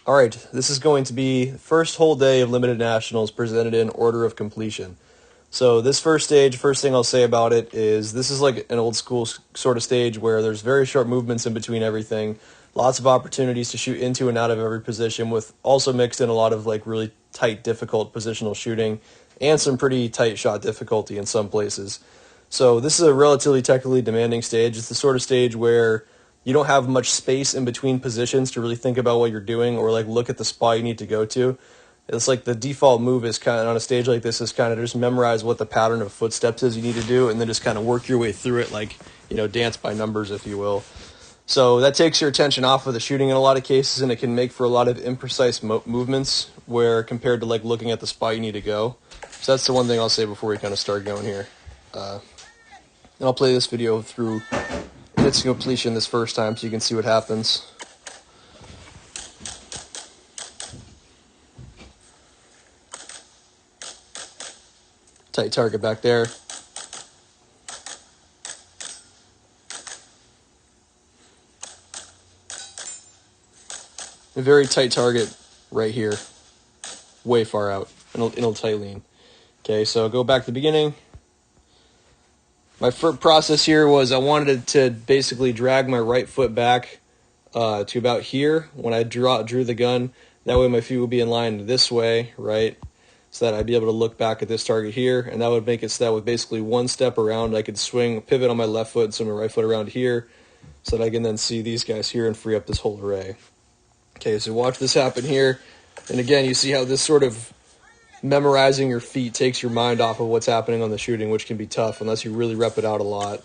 All right, this is going to be the first whole day of Limited Nationals presented in order of completion. So this first stage, first thing I'll say about it is this is like an old school sort of stage where there's very short movements in between everything, lots of opportunities to shoot into and out of every position, with also mixed in a lot of like really tight, difficult positional shooting and some pretty tight shot difficulty in some places. So this is a relatively technically demanding stage. It's the sort of stage where you don't have much space in between positions to really think about what you're doing or like look at the spot you need to go to. It's like the default move is kind of on a stage like this is kind of just memorize what the pattern of footsteps is you need to do and then just kind of work your way through it like, dance by numbers, if you will. So that takes your attention off of the shooting in a lot of cases, and it can make for a lot of imprecise movements where compared to like looking at the spot you need to go. So that's the one thing I'll say before we kind of start going here. And I'll play this video through in its completion this first time so you can see what happens. Tight target back there. A very tight target right here. Way far out. In a tight lean. Okay, so go back to the beginning. My first process here was I wanted to basically drag my right foot back to about here when I drew the gun. That way my feet would be in line this way, right? So that I'd be able to look back at this target here, and that would make it so that with basically one step around, I could pivot on my left foot and swing my right foot around here, so that I can then see these guys here and free up this whole array. Okay, so watch this happen here, and again, you see how this sort of memorizing your feet takes your mind off of what's happening on the shooting, which can be tough unless you really rep it out a lot.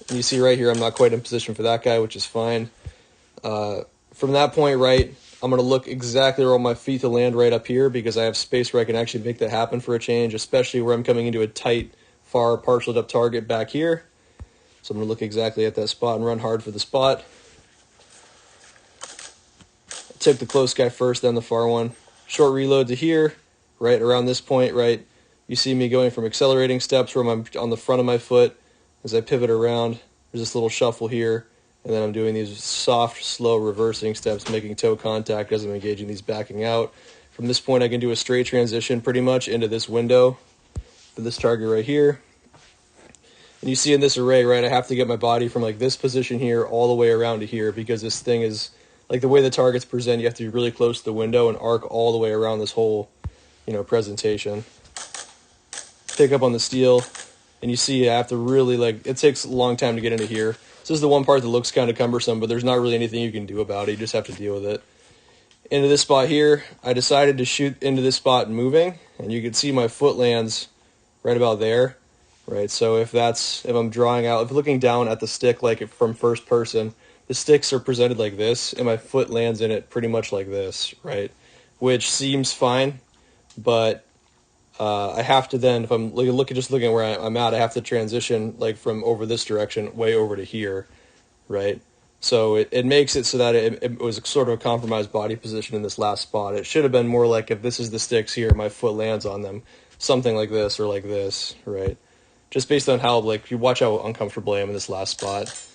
And you see right here, I'm not quite in position for that guy, which is fine. From that point, right, I'm going to look exactly where I want my feet to land right up here because I have space where I can actually make that happen for a change, especially where I'm coming into a tight, far, partialed up target back here. So I'm going to look exactly at that spot and run hard for the spot. I took the close guy first, then the far one. Short reload to here, right around this point, right? You see me going from accelerating steps where I'm on the front of my foot as I pivot around. There's this little shuffle here. And then I'm doing these soft, slow reversing steps, making toe contact as I'm engaging these backing out. From this point, I can do a straight transition pretty much into this window for this target right here. And you see in this array, right, I have to get my body from like this position here all the way around to here because this thing is, like the way the targets present, you have to be really close to the window and arc all the way around this whole, presentation. Pick up on the steel, and you see I have to really, it takes a long time to get into here. This is the one part that looks kind of cumbersome, but there's not really anything you can do about it. You just have to deal with it. Into this spot here, I decided to shoot into this spot moving, and you can see my foot lands right about there, right? So if I'm drawing out, if looking down at the stick like from first person, the sticks are presented like this, and my foot lands in it pretty much like this, right? Which seems fine, but I have to then, if I'm looking at where I'm at, I have to transition from over this direction way over to here, right? So it makes it so that it was sort of a compromised body position in this last spot. It should have been more like if this is the sticks here, my foot lands on them, something like this or like this, right? Just based on how, you watch how uncomfortable I am in this last spot.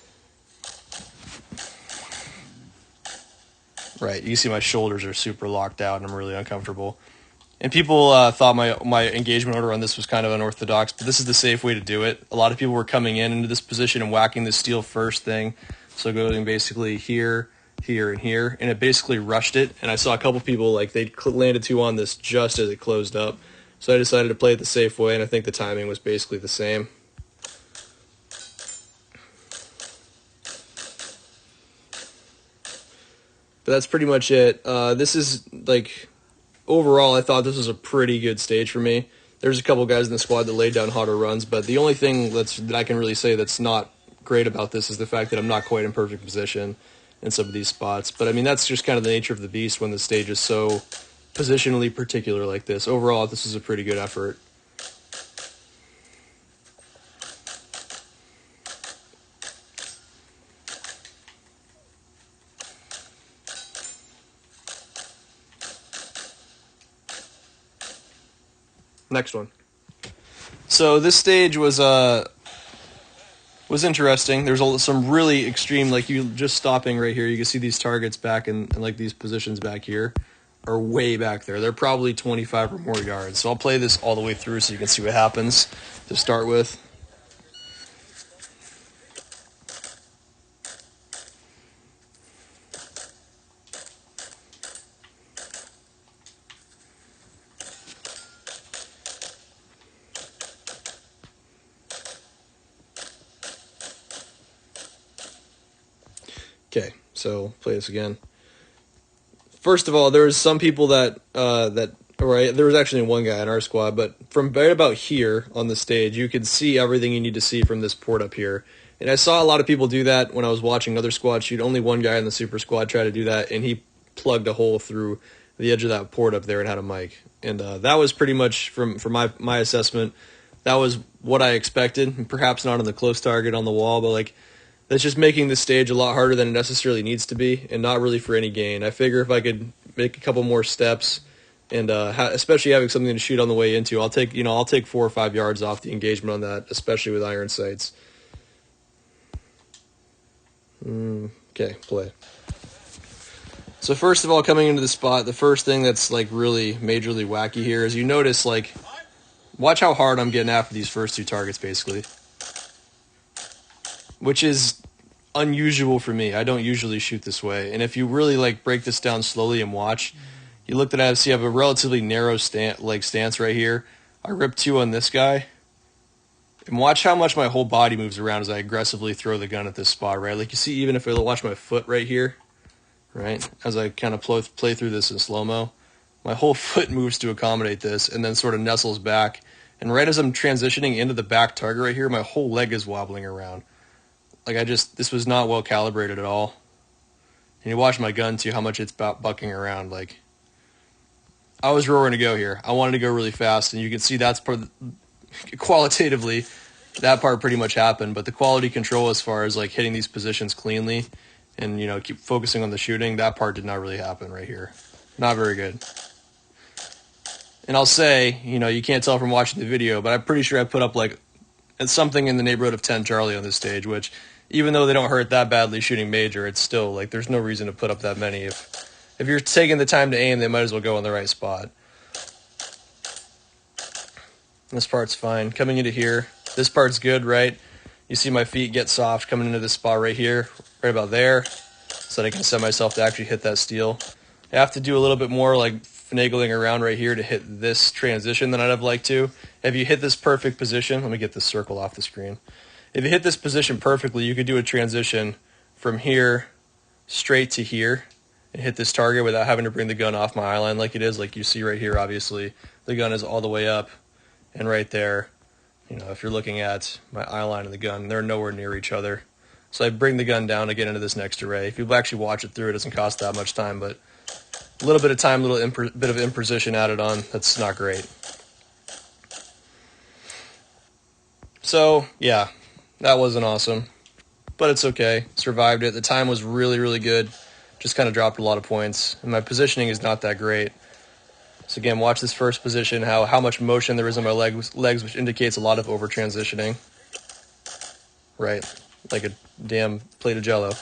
Right, you see my shoulders are super locked out and I'm really uncomfortable. And people thought my engagement order on this was kind of unorthodox, but this is the safe way to do it. A lot of people were coming into this position and whacking the steel first thing. So going basically here, here, and here. And it basically rushed it. And I saw a couple people, they landed two on this just as it closed up. So I decided to play it the safe way, and I think the timing was basically the same. But that's pretty much it. This is, overall, I thought this was a pretty good stage for me. There's a couple guys in the squad that laid down hotter runs, but the only thing that I can really say that's not great about this is the fact that I'm not quite in perfect position in some of these spots. But, I mean, that's just kind of the nature of the beast when the stage is so positionally particular like this. Overall, this is a pretty good effort. Next one. So this stage was was interesting. There's some really extreme, like you just stopping right here, you can see these targets back in like these positions back here are way back there. They're probably 25 or more yards. So I'll play this all the way through so you can see what happens to start with. Okay, so play this again. First of all, there was some people that there was actually one guy in our squad, but from right about here on the stage, you could see everything you need to see from this port up here. And I saw a lot of people do that when I was watching other squads shoot. Only one guy in the super squad tried to do that, and he plugged a hole through the edge of that port up there and had a mic. And that was pretty much, from my assessment, that was what I expected. Perhaps not on the close target on the wall, but like, that's just making the stage a lot harder than it necessarily needs to be, and not really for any gain. I figure if I could make a couple more steps, and especially having something to shoot on the way into, I'll take 4 or 5 yards off the engagement on that, especially with iron sights. Okay, play. So first of all, coming into the spot, the first thing that's like really majorly wacky here is you notice, like, watch how hard I'm getting after these first 2 targets, basically. Which is unusual for me. I don't usually shoot this way. And if you really like break this down slowly and watch, you look at it, see I have a relatively narrow stance right here. I rip 2 on this guy. And watch how much my whole body moves around as I aggressively throw the gun at this spot, right? Like you see, even if I watch my foot right here, right? As I kind of play through this in slow-mo, my whole foot moves to accommodate this and then sort of nestles back. And right as I'm transitioning into the back target right here, my whole leg is wobbling around. Like this was not well calibrated at all. And you watch my gun too, how much it's bucking around. Like, I was roaring to go here. I wanted to go really fast, and you can see that's qualitatively, that part pretty much happened. But the quality control as far as like hitting these positions cleanly and, you know, keep focusing on the shooting, that part did not really happen right here. Not very good. And I'll say, you know, you can't tell from watching the video, but I'm pretty sure I put up like something in the neighborhood of 10 Charlie on this stage, which, even though they don't hurt that badly shooting major, it's still like there's no reason to put up that many. If you're taking the time to aim, they might as well go in the right spot. This part's fine. Coming into here, this part's good, right? You see my feet get soft coming into this spot right here, right about there, so that I can set myself to actually hit that steel. I have to do a little bit more like finagling around right here to hit this transition than I'd have liked to. If you hit this perfect position, let me get this circle off the screen. If you hit this position perfectly, you could do a transition from here straight to here and hit this target without having to bring the gun off my eye line like it is. Like you see right here, obviously, the gun is all the way up, and right there, you know, if you're looking at my eye line and the gun, they're nowhere near each other. So I bring the gun down to get into this next array. If you actually watch it through, it doesn't cost that much time, but a little bit of time, bit of imprecision added on. That's not great. So, yeah, that wasn't awesome, but it's okay. Survived it. The time was really, really good. Just kind of dropped a lot of points, and my positioning is not that great. So again, watch this first position, how much motion there is on my legs, which indicates a lot of over-transitioning. Right, like a damn plate of Jell-O.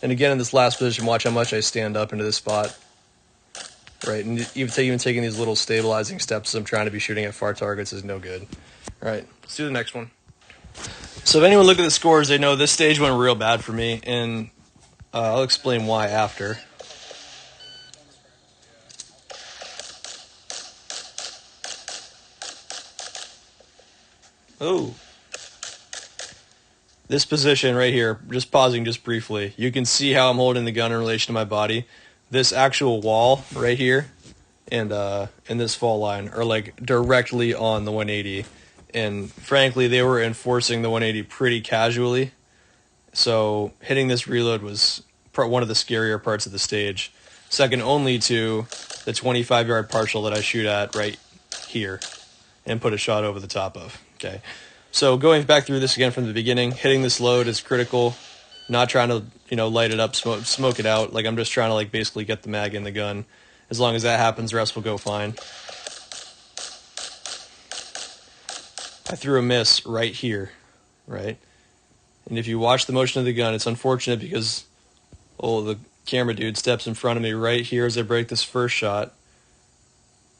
And again, in this last position, watch how much I stand up into this spot. Right, and even taking these little stabilizing steps as I'm trying to be shooting at far targets is no good. All right, let's do the next one. So if anyone look at the scores, they know this stage went real bad for me, and I'll explain why after. Oh. This position right here, just pausing just briefly, you can see how I'm holding the gun in relation to my body. This actual wall right here and this fall line are like directly on the 180. And frankly, they were enforcing the 180 pretty casually. So hitting this reload was one of the scarier parts of the stage. Second only to the 25-yard partial that I shoot at right here and put a shot over the top of. Okay. So going back through this again from the beginning, hitting this load is critical. Not trying to, you know, light it up, smoke it out. Like, I'm just trying to, like, basically get the mag in the gun. As long as that happens, the rest will go fine. I threw a miss right here, right? And if you watch the motion of the gun, it's unfortunate because, oh, the camera dude steps in front of me right here as I break this first shot,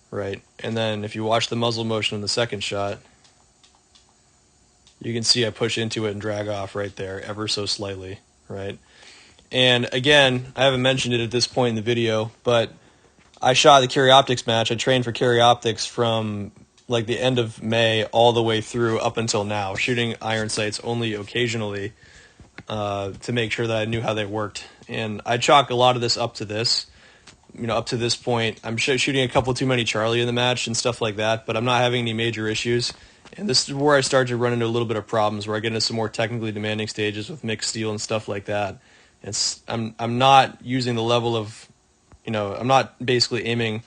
right? And then if you watch the muzzle motion in the second shot, you can see I push into it and drag off right there ever so slightly, right? And again, I haven't mentioned it at this point in the video, but I shot the Carry Optics match. I trained for Carry Optics from like the end of May all the way through up until now, shooting iron sights only occasionally to make sure that I knew how they worked. And I chalk a lot of this up to this. You know, up to this point, I'm shooting a couple too many Charlie in the match and stuff like that, but I'm not having any major issues. And this is where I start to run into a little bit of problems, where I get into some more technically demanding stages with mixed steel and stuff like that. I'm not using the level of, you know, I'm not basically aiming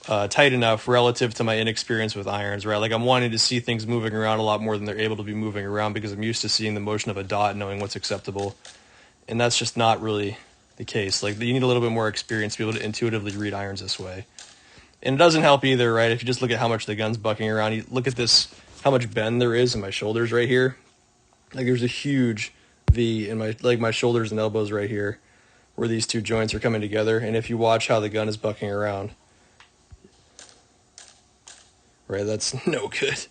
tight enough relative to my inexperience with irons, right? Like I'm wanting to see things moving around a lot more than they're able to be moving around because I'm used to seeing the motion of a dot, knowing what's acceptable. And that's just not really the case. Like you need a little bit more experience to be able to intuitively read irons this way. And it doesn't help either, right? If you just look at how much the gun's bucking around, you look at this, how much bend there is in my shoulders right here. Like there's a huge V in my shoulders and elbows right here, where these two joints are coming together. And if you watch how the gun is bucking around, right, that's no good.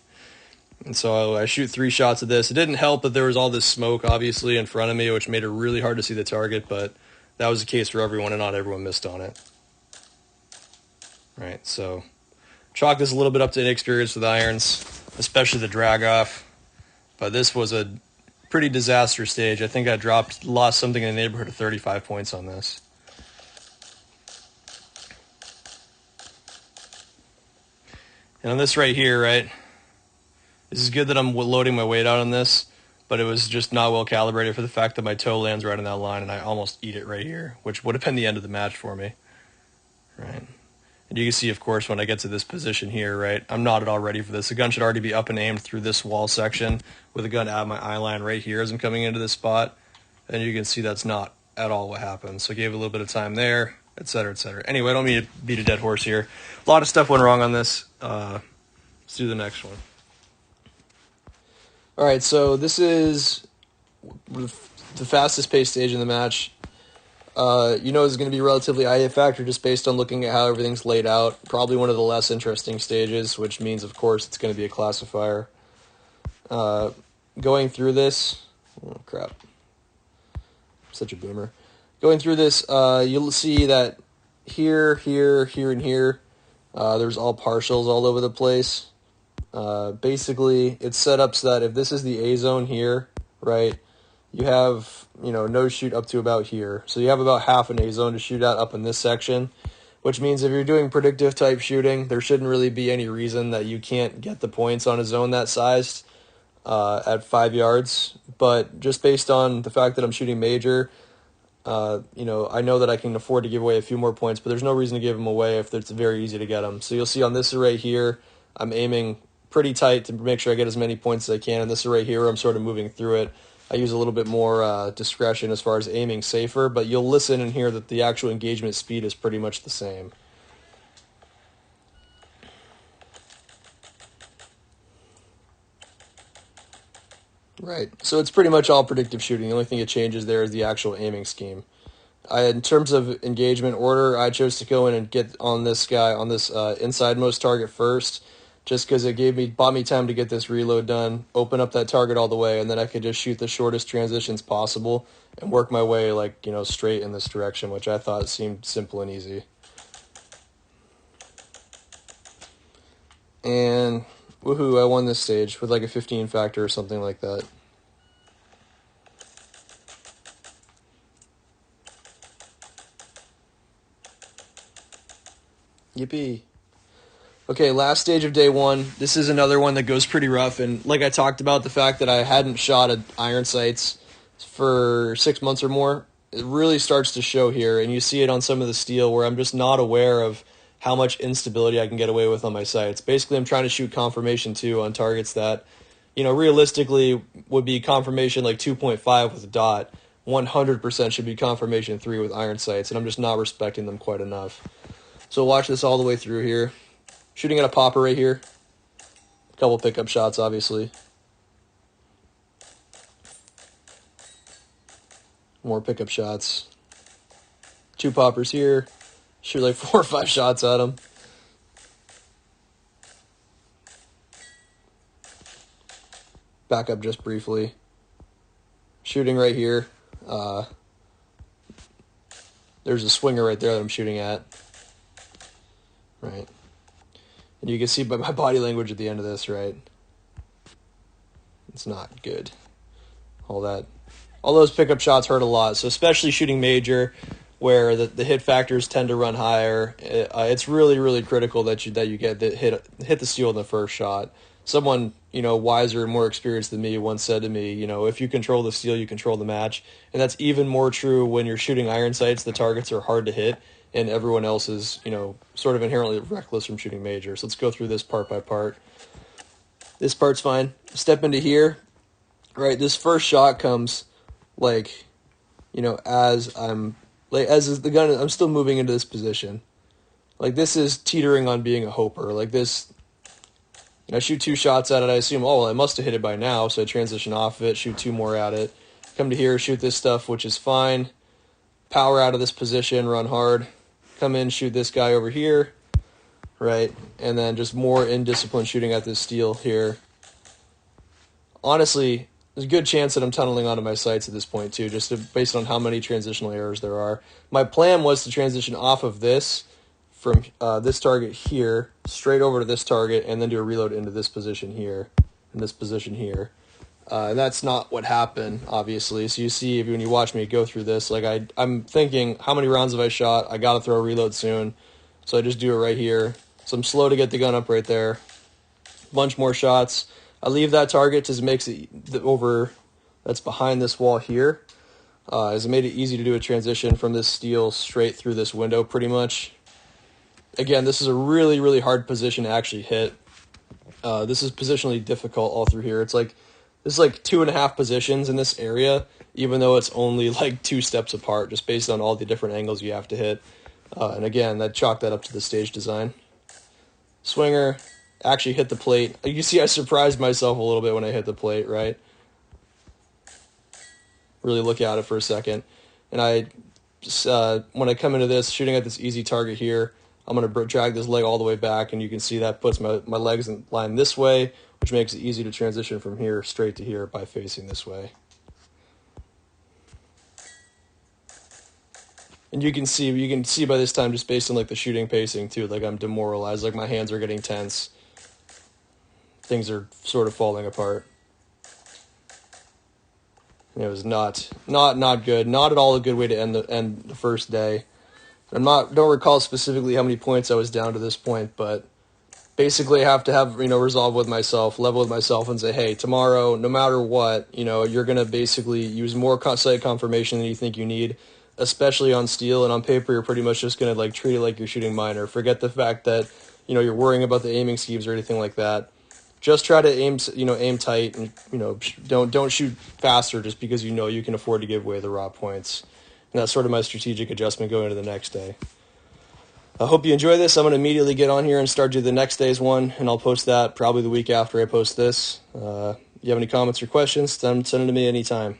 And so I shoot 3 shots of this. It didn't help that there was all this smoke, obviously, in front of me, which made it really hard to see the target, but that was the case for everyone, and not everyone missed on it. Right, so chalk this a little bit up to inexperience with irons, especially the drag off. But this was a pretty disastrous stage. I think I lost something in the neighborhood of 35 points on this. And on this right here, right, this is good that I'm loading my weight out on this, but it was just not well calibrated for the fact that my toe lands right on that line and I almost eat it right here, which would have been the end of the match for me. Right. And you can see, of course, when I get to this position here, right, I'm not at all ready for this. The gun should already be up and aimed through this wall section with the gun at my eye line right here as I'm coming into this spot. And you can see that's not at all what happened. So I gave it a little bit of time there, etc., etc. Anyway, I don't mean to beat a dead horse here. A lot of stuff went wrong on this. Let's do the next one. All right, so this is the fastest paced stage in the match. You know it's going to be relatively high factor just based on looking at how everything's laid out. Probably one of the less interesting stages, which means, of course, it's going to be a classifier. Going through this... Oh, crap. Such a boomer. Going through this, you'll see that here, here, here, and here, there's all partials all over the place. Basically, it's set up so that if this is the A zone here, right, you have, you know, no shoot up to about here. So you have about half an A zone to shoot at up in this section, which means if you're doing predictive type shooting, there shouldn't really be any reason that you can't get the points on a zone that sized at 5 yards. But just based on the fact that I'm shooting major, you know, I know that I can afford to give away a few more points, but there's no reason to give them away if it's very easy to get them. So you'll see on this array here, I'm aiming pretty tight to make sure I get as many points as I can. And this array here, I'm sort of moving through it. I use a little bit more discretion as far as aiming safer, but you'll listen and hear that the actual engagement speed is pretty much the same. Right, so it's pretty much all predictive shooting. The only thing that changes there is the actual aiming scheme. In terms of engagement order, I chose to go in and get on this guy, on this inside-most target first, just because it bought me time to get this reload done, open up that target all the way, and then I could just shoot the shortest transitions possible and work my way, like, you know, straight in this direction, which I thought seemed simple and easy. And woohoo, I won this stage with like a 15 factor or something like that. Yippee. Okay, last stage of day one. This is another one that goes pretty rough, and like I talked about, the fact that I hadn't shot at iron sights for 6 months or more, it really starts to show here, and you see it on some of the steel where I'm just not aware of how much instability I can get away with on my sights. Basically, I'm trying to shoot confirmation 2 on targets that, you know, realistically would be confirmation like 2.5 with a dot. 100% should be confirmation 3 with iron sights, and I'm just not respecting them quite enough. So watch this all the way through here. Shooting at a popper right here. A couple pickup shots, obviously. More pickup shots. 2 poppers here. Shoot like 4 or 5 shots at them. Back up just briefly. Shooting right here. There's a swinger right there that I'm shooting at. Right. And you can see by my body language at the end of this, right? It's not good. All those pickup shots hurt a lot. So especially shooting major, where the hit factors tend to run higher, it's really, really critical that you get hit the steel in the first shot. Someone, wiser and more experienced than me once said to me, if you control the steel, you control the match. And that's even more true when you're shooting iron sights. The targets are hard to hit, and everyone else is, sort of inherently reckless from shooting major. So let's go through this part by part. This part's fine. Step into here, right? This first shot comes, as is the gun, I'm still moving into this position. This is teetering on being a hoper. This, I shoot 2 shots at it. I assume, I must have hit it by now, so I transition off of it, shoot 2 more at it. Come to here, shoot this stuff, which is fine. Power out of this position, run hard. Come in, shoot this guy over here, right? And then just more indisciplined shooting at this steel here. Honestly, there's a good chance that I'm tunneling onto my sights at this point too, based on how many transitional errors there are. My plan was to transition off of this from this target here, straight over to this target, and then do a reload into this position here, and this position here. And that's not what happened, obviously. So you see, when you watch me go through this, I'm thinking, how many rounds have I shot? I got to throw a reload soon. So I just do it right here. So I'm slow to get the gun up right there. Bunch more shots. I leave that target just makes it over, that's behind this wall here. As it made it easy to do a transition from this steel straight through this window pretty much. Again, this is a really, really hard position to actually hit. This is positionally difficult all through here. This is 2.5 positions in this area, even though it's only 2 steps apart, just based on all the different angles you have to hit. And again, chalk that up to the stage design. Swinger, actually hit the plate. You can see I surprised myself a little bit when I hit the plate, right? Really look at it for a second. And I just, when I come into this, shooting at this easy target here, I'm going to drag this leg all the way back, and you can see that puts my legs in line this way, which makes it easy to transition from here straight to here by facing this way. And you can see by this time, just based on the shooting pacing too, I'm demoralized, my hands are getting tense. Things are sort of falling apart. And it was not good, not at all a good way to end the first day. Don't recall specifically how many points I was down to this point, but basically I have to have, resolve with myself, level with myself, and say, hey, tomorrow, no matter what, you're going to basically use more sight confirmation than you think you need, especially on steel, and on paper you're pretty much just going to treat it like you're shooting minor. Forget the fact that, you're worrying about the aiming schemes or anything like that. Just try to aim tight, and, don't shoot faster just because you can afford to give away the raw points. And that's sort of my strategic adjustment going into the next day. I hope you enjoy this. I'm going to immediately get on here and start doing the next day's one, and I'll post that probably the week after I post this. If you have any comments or questions, send them to me anytime.